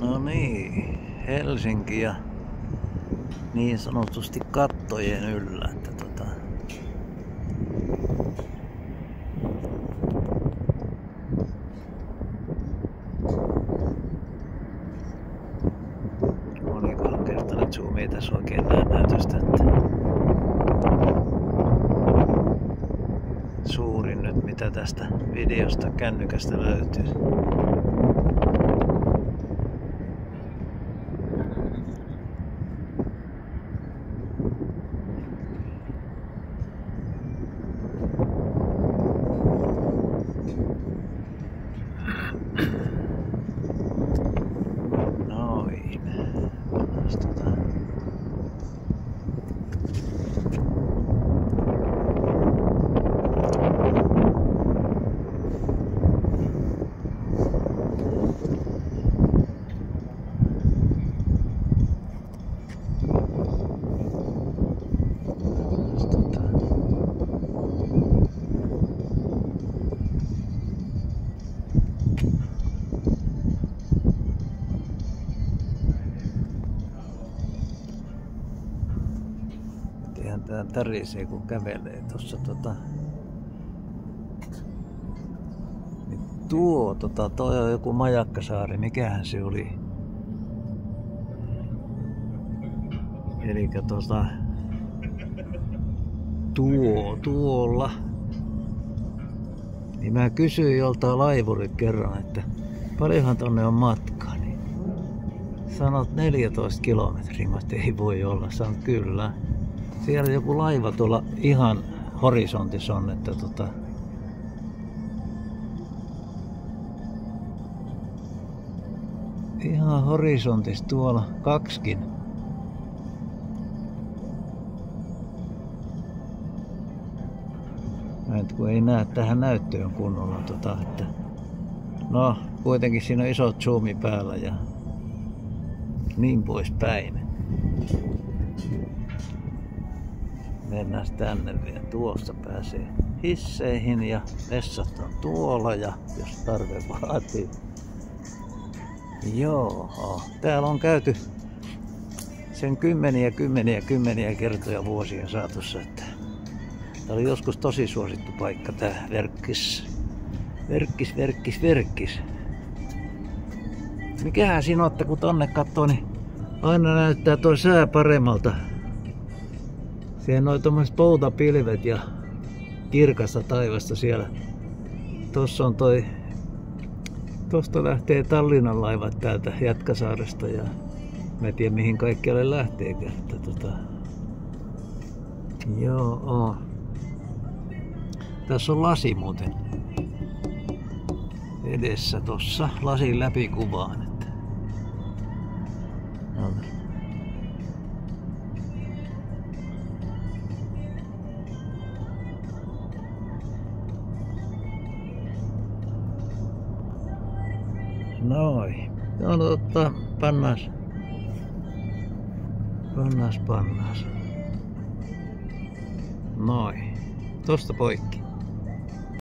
No niin, Helsinki ja niin sanotusti kattojen yllä. Monikohan kertaa nyt zoomia tässä oikein näytöstä, että suurin nyt mitä tästä videosta kännykästä löytyy. Noin. Ihan tää tärisee kun kävelee tossa niin toi on joku Majakkasaari, mikähän se oli? Elikkä tuolla. Niin mä kysyin joltain laivurit kerran, että paljonhan tonne on matkaa, niin sanot 14 kilometriä, mä ei voi olla, sanot kyllä. Siellä joku laiva tuolla ihan horisontissa on, että ihan horisontissa tuolla kaksikin. Kun ei näe tähän näyttöön kunnolla että no kuitenkin siinä on iso zoomi päällä ja niin poispäin. Mennään tänne vielä. Tuosta pääsee hisseihin ja vessat on tuolla ja jos tarve vaatii. Joo, täällä on käyty sen kymmeniä kertoja vuosien saatossa, että tää oli joskus tosi suosittu paikka tää Verkkis. Mikähän siinä on, että kun tonne katsoo, niin aina näyttää toi sää paremmalta. Siellä on tommoset poutapilvet ja kirkasta taivasta siellä. Tossa on tosta lähtee Tallinnan laivat täältä Jätkäsaaresta ja mä en tiedä mihin kaikkialle lähteekään. Joo. Tässä on lasi muuten edessä tossa. Lasin läpikuvaan. Noin. No pannas. Noin. Tosta poikki.